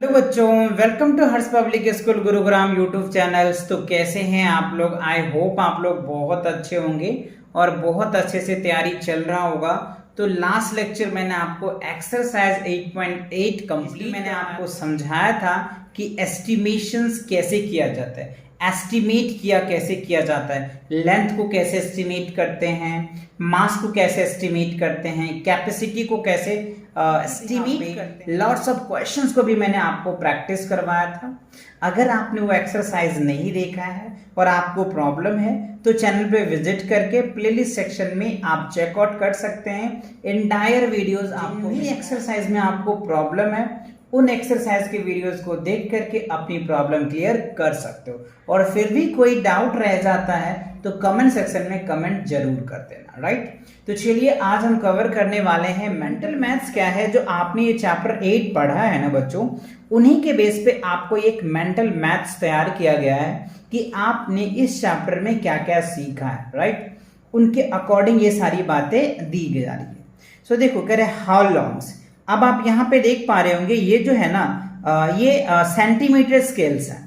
Hello बच्चों, welcome to Harsh public school Gurugram YouTube channels. तो कैसे हैं आप लोग? आई होप आप लोग बहुत अच्छे होंगे और बहुत अच्छे से तैयारी चल रहा होगा। तो लास्ट लेक्चर मैंने आपको एक्सरसाइज 8.8 कंप्लीट मैंने आपको समझाया था कि एस्टिमेशंस कैसे किया जाता है, एस्टिमेट किया कैसे किया जाता है, लेंथ को कैसे एस्टिमेट करते हैं, मास को कैसे एस्टिमेट करते हैं, कैपेसिटी को कैसे एस्टिमेट करते हैं। लॉट्स ऑफ क्वेश्चंस को भी मैंने आपको प्रैक्टिस करवाया था। अगर आपने वो एक्सरसाइज नहीं देखा है और आपको प्रॉब्लम है तो चैनल पे विजिट करके प्लेलिस्ट सेक्शन में आप चेकआउट कर सकते हैं एंटायर वीडियोस। आपको भी एक्सरसाइज में आपको प्रॉब्लम है उन एक्सरसाइज के वीडियोस को देख करके अपनी प्रॉब्लम क्लियर कर सकते हो। और फिर भी कोई डाउट रह जाता है तो कमेंट सेक्शन में कमेंट जरूर कर देना, राइट। तो चलिए आज हम कवर करने वाले हैं मेंटल मैथ्स क्या है। जो आपने ये चैप्टर 8 पढ़ा है ना बच्चों, उन्हीं के बेस पे आपको एक मेंटल मैथ्स तैयार किया गया है कि आपने इस चैप्टर में क्या क्या सीखा है, राइट। उनके अकॉर्डिंग ये सारी बातें दी जा रही है। सो देखो कह रहे हाउ लॉन्ग्स। अब आप यहाँ पे देख पा रहे होंगे ये जो है ना ये सेंटीमीटर स्केल्स है।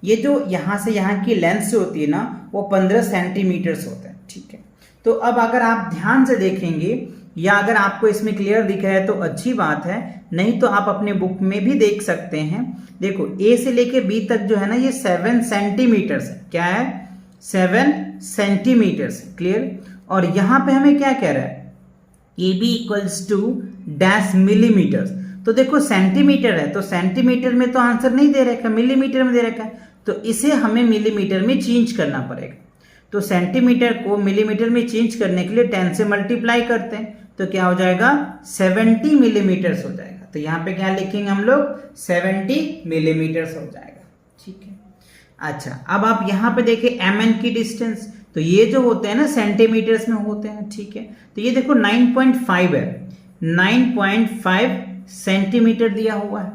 ये जो यहाँ से यहाँ की लेंथ से होती है ना वो 15 सेंटीमीटर्स होता है, ठीक है। तो अब अगर आप ध्यान से देखेंगे या अगर आपको इसमें क्लियर दिखा है तो अच्छी बात है, नहीं तो आप अपने बुक में भी देख सकते हैं। देखो ए से लेके बी तक जो है ना ये 7 सेंटीमीटर्स है। क्या है? 7 सेंटीमीटर्स, क्लियर। और यहाँ पे हमें क्या कह रहा है? A B equals to dash millimetres. तो देखो सेंटीमीटर है तो सेंटीमीटर में तो आंसर नहीं दे रखा, मिलीमीटर में दे रखा है, तो इसे हमें मिलीमीटर में चेंज करना पड़ेगा। तो सेंटीमीटर को मिलीमीटर में चेंज करने के लिए 10 से मल्टीप्लाई करते हैं तो क्या हो जाएगा? 70 मिलीमीटर्स हो जाएगा। तो यहाँ पे क्या लिखेंगे हम लोग? 70 मिलीमीटर्स हो जाएगा, ठीक है। अच्छा, अब आप यहाँ पे देखें एम एन की डिस्टेंस, तो ये जो होते हैं ना सेंटीमीटर्स में होते हैं, ठीक है। तो ये देखो 9.5 है, 9.5 सेंटीमीटर दिया हुआ है।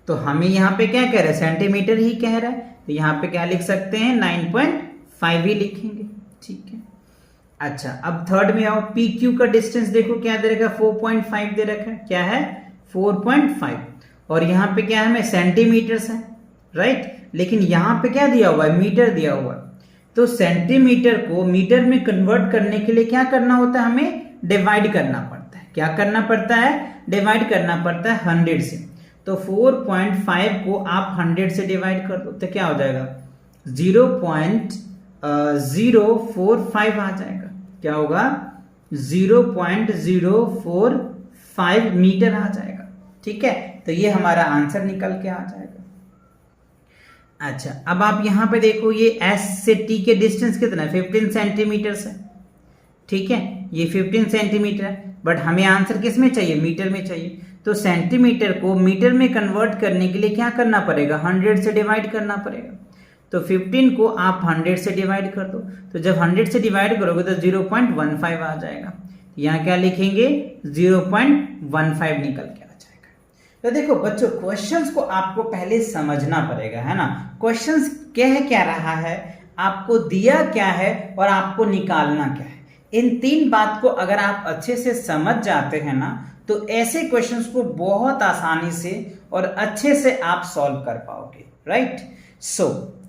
तो हमें यहाँ पे क्या कह रहा है? सेंटीमीटर ही कह रहा है, तो यहाँ पे क्या लिख सकते हैं? 9.5 ही लिखेंगे, ठीक है। अच्छा, अब थर्ड में आओ। पी क्यू का डिस्टेंस देखो क्या दे रखा है? 4.5 दे रखा है। क्या है? 4.5। और यहाँ पे क्या है? हमें सेंटीमीटर्स है, राइट। लेकिन यहाँ पे क्या दिया हुआ है? मीटर दिया हुआ है। तो सेंटीमीटर को मीटर में कन्वर्ट करने के लिए क्या करना होता है? हमें डिवाइड करना पड़ता है। क्या करना पड़ता है? डिवाइड करना पड़ता है 100 से। तो 4.5 को आप 100 से डिवाइड कर दो तो क्या हो जाएगा? 0.045 आ जाएगा। क्या होगा? 0.045 मीटर आ जाएगा, ठीक है। तो ये हमारा आंसर निकल के आ जाएगा। अच्छा, अब आप यहां पे देखो ये S से T के डिस्टेंस कितना है? 15 सेंटीमीटर है, ठीक है। ये 15 सेंटीमीटर है, बट हमें आंसर किस में चाहिए? मीटर में चाहिए। तो सेंटीमीटर को मीटर में कन्वर्ट करने के लिए क्या करना पड़ेगा? 100 से डिवाइड करना पड़ेगा। तो 15 को आप 100 से डिवाइड कर दो, तो जब 100 से डिवाइड करोगे तो 0.15 आ जाएगा। यहाँ क्या लिखेंगे? 0.15 निकल के आ जाएगा। तो देखो बच्चों, क्वेश्चंस को आपको पहले समझना पड़ेगा, है ना। क्वेश्चंस कह क्या रहा है, आपको दिया क्या है और आपको निकालना क्या है। इन 3 बात को अगर आप अच्छे से समझ जाते हैं ना तो ऐसे क्वेश्चंस को बहुत आसानी से और अच्छे से आप सॉल्व कर पाओगे, राइट।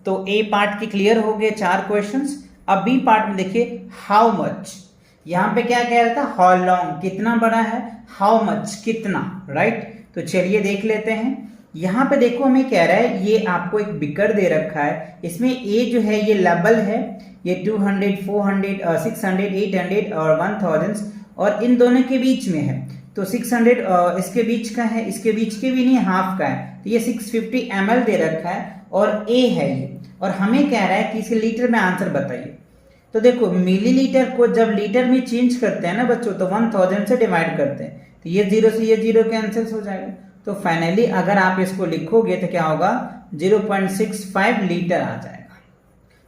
तो ए पार्ट के क्लियर हो गए 4 क्वेश्चंस। अब बी पार्ट में देखिए हाउ मच। यहां पे क्या कह रहा था? हाउ लॉन्ग, कितना बड़ा है। हाउ मच, कितना, राइट। तो चलिए देख लेते हैं। यहां पे देखो हमें कह रहा है ये आपको एक बिकर दे रखा है, इसमें ए जो है ये लेवल है, ये 200, 400, 600, 800 और 1000 और इन दोनों के बीच में है। तो 600 इसके बीच का है, इसके बीच के भी नहीं, हाफ का है। तो ये 650 ml दे रखा है और ए है ये। और हमें कह रहा है कि इसे लीटर में आंसर बताइए। तो देखो मिलीलीटर को जब लीटर में चेंज करते हैं ना बच्चों तो 1000 से डिवाइड करते हैं, तो ये 0 से ये 0 कैंसिल हो जाएगा। तो फाइनली अगर आप इसको लिखोगे तो क्या होगा? 0.65 लीटर आ जाएगा।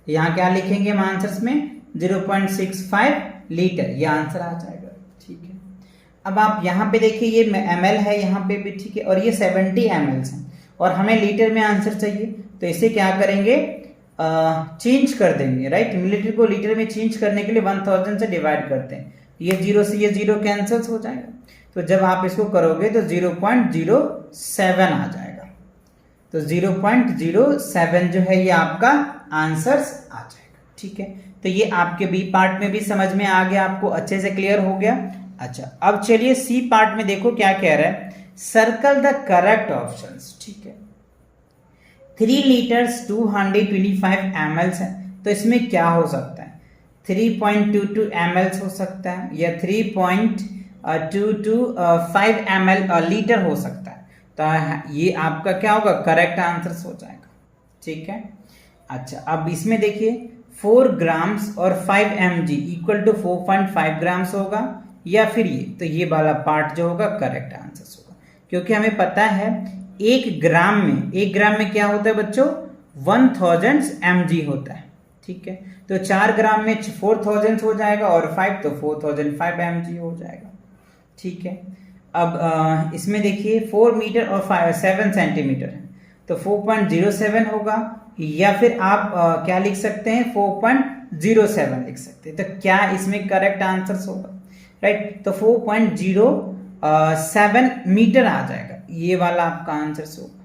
यहाँ क्या लिखेंगे हम आंसर्स में? 0.65 लीटर, ये आंसर आ जाएगा, ठीक है। अब आप यहाँ पे देखिए ये ml है यहाँ पे भी, ठीक है। और ये 70 ml है और हमें लीटर में आंसर चाहिए, तो इसे क्या करेंगे? चेंज कर देंगे, राइट। मिलीलीटर को लीटर में चेंज करने के लिए 1000 से डिवाइड करते हैं, ये 0 से ये 0 कैंसिल हो जाएगा। तो जब आप इसको करोगे तो 0.07 आ जाएगा, तो 0.07 जो है ये आपका आंसर आ जाएगा। ठीक है, तो ये आपके बी पार्ट में भी समझ में आ गया, आपको अच्छे से क्लियर हो गया। अच्छा, अब चलिए सी पार्ट में देखो क्या कह रहा है, सर्कल द करेक्ट ऑप्शंस। ठीक है, 3 लीटर्स 225 ml है, तो इसमें क्या हो सकता है, 3.22 ml हो सकता है या 3.225 ml लीटर हो सकता है। तो ये आपका क्या होगा, करेक्ट आंसर हो जाएगा। ठीक है, अच्छा अब इसमें देखिए 4 ग्राम्स और 5 mg इक्वल टू 4.5 ग्राम्स होगा या फिर ये, तो ये वाला पार्ट जो होगा करेक्ट आंसर होगा, क्योंकि हमें पता है 1 ग्राम में क्या होता है बच्चों, 1000 mg होता है। ठीक है, तो 4 ग्राम में 4000 हो जाएगा और 5 तो 4005 mg हो जाएगा। ठीक है, अब इसमें देखिए 4 मीटर और 7 सेंटीमीटर है, तो 4.07 होगा या फिर आप क्या लिख सकते हैं, 4.07 लिख सकते हैं। तो क्या इसमें करेक्ट आंसर होगा, राइट, तो 4.07 मीटर आ जाएगा, ये वाला आपका आंसर होगा।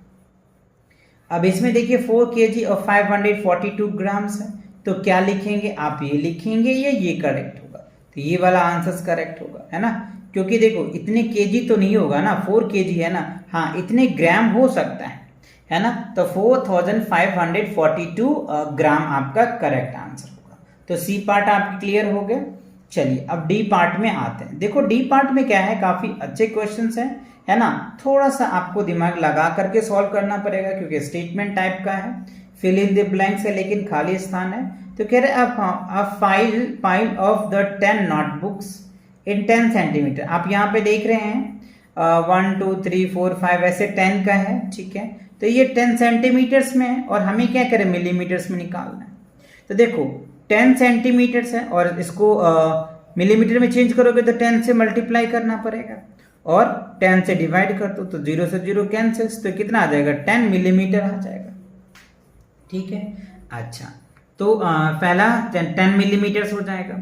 अब इसमें देखिए 4 kg और 542 ग्राम्स है, तो क्या लिखेंगे आप, ये लिखेंगे या ये करेक्ट होगा, तो ये वाला आंसर करेक्ट होगा, है ना, क्योंकि देखो इतने केजी तो नहीं होगा ना, 4 kg है ना, हाँ इतने ग्राम हो सकता है ना, तो 4542 ग्राम आपका करेक्ट आंसर होगा। तो सी पार्ट आपकी क्लियर हो गया। चलिए अब डी पार्ट में आते हैं। देखो डी पार्ट में क्या है, काफी अच्छे क्वेश्चंस हैं, है ना, थोड़ा सा आपको दिमाग लगा करके सॉल्व करना पड़ेगा क्योंकि स्टेटमेंट टाइप का है, फिल इन द ब्लैंक्स है लेकिन खाली स्थान है। तो कह रहे हैं file of the 10 notebooks in 10 centimetre. आप यहाँ पे देख रहे हैं 1 2 3 4 5 ऐसे 10 का है। ठीक है, तो ये 10 सेंटीमीटर्स में है और हमें क्या करें, मिलीमीटर्स में निकालना है। तो देखो 10 सेंटीमीटर्स है और इसको मिलीमीटर में चेंज करोगे तो 10 से मल्टीप्लाई करना पड़ेगा और 10 से डिवाइड कर दो तो 0 से 0 कैंसिल, तो कितना आ जाएगा, 10 मिलीमीटर आ जाएगा। ठीक है, अच्छा तो पहला 10 मिलीमीटर हो जाएगा।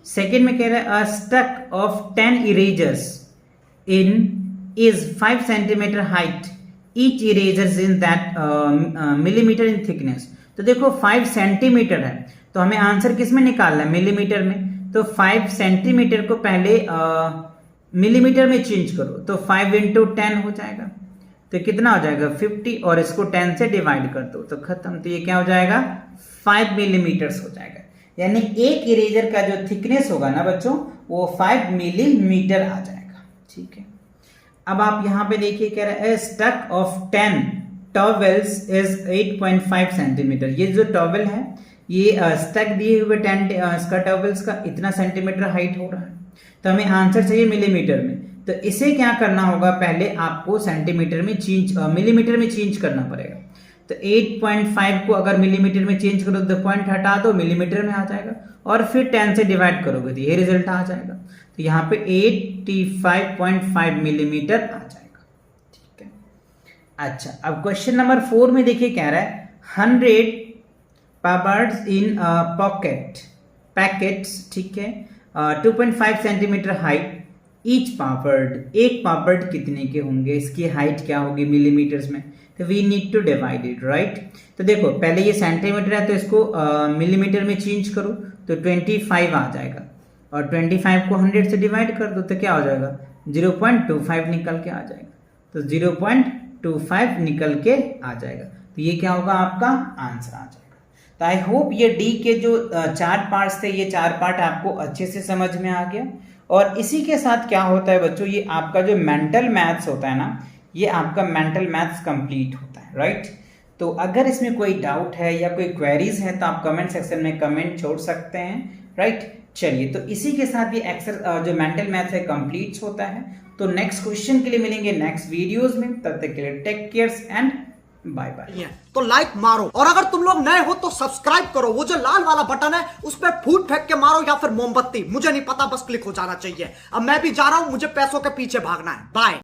सेकेंड में कह रहा है a stack of 10 erasers in is 5 centimetre height, each erasers in that millimetre in thickness. तो देखो 5 सेंटीमीटर है तो हमें आंसर किस में निकालना है, मिलीमीटर में। तो 5 सेंटीमीटर को पहले मिलीमीटर में चेंज करो तो 5 इंटू 10 हो जाएगा, तो कितना हो जाएगा 50 और इसको 10 से डिवाइड कर दो तो खत्म। तो ये क्या हो जाएगा 5 मिलीमीटर्स हो जाएगा, यानी एक इरेजर का जो थिकनेस होगा ना बच्चों वो 5 मिलीमीटर आ जाएगा। ठीक है, अब आप यहाँ पे देखिए कह रहा है stack of 10 towels is 8.5 centimetre. ये जो टॉवेल है ये स्टक दिए हुए 10 इसका टॉवेल्स का इतना सेंटीमीटर हाइट हो रहा है, तो हमें आंसर चाहिए मिलीमीटर में। तो इसे क्या करना होगा, पहले आपको सेंटीमीटर में चेंज मिलीमीटर में चेंज करना पड़ेगा। तो 8.5 को अगर मिलीमीटर में चेंज करो तो पॉइंट हटा दो, मिलीमीटर में आ जाएगा और फिर 10 से डिवाइड करोगे तो ये रिजल्ट आ जाएगा। तो यहाँ पे 85.5 मिलीमीटर आ जाएगा। ठीक है, अच्छा अब क्वेश्चन नंबर 4 में देखिए कह रहा है 100 पापर्ड्स इन पैकेट्स। ठीक है, 2.5 सेंटीमीटर हाइट, ईच पापड़, एक पापड़ कितने के होंगे, इसकी हाइट क्या होगी मिलीमीटर्स में। तो we need to divide it, right. तो देखो पहले ये सेंटीमीटर है तो इसको मिलीमीटर में चेंज करो तो 25 आ जाएगा और 25 को 100 से डिवाइड कर दो तो क्या हो जाएगा 0.25 निकल के आ जाएगा। तो 0.25 निकल के आ जाएगा, तो ये क्या होगा आपका आंसर आ जाएगा। तो आई होप ये डी के जो 4 पार्ट्स थे ये 4 पार्ट आपको अच्छे से समझ में आ गया। और इसी के साथ क्या होता है बच्चों, ये आपका जो मेंटल मैथ्स होता है ना, ये आपका मेंटल मैथ्स कंप्लीट होता है, राइट। तो अगर इसमें कोई डाउट है या कोई क्वेरीज है तो आप कमेंट सेक्शन में कमेंट छोड़ सकते हैं, राइट। चलिए तो इसी के साथ ये जो मेंटल मैथ्स है कंप्लीट होता है। तो नेक्स्ट क्वेश्चन के लिए मिलेंगे नेक्स्ट वीडियोस में, तब तक के लिए take care and bye bye. तो लाइक मारो और अगर तुम लोग नए हो तो सब्सक्राइब करो, वो जो लाल वाला बटन है उस पर फूट फेंक के मारो या फिर मोमबत्ती, मुझे नहीं पता, बस क्लिक हो जाना चाहिए। अब मैं भी जा रहा हूं, मुझे पैसों के पीछे भागना है। बाय।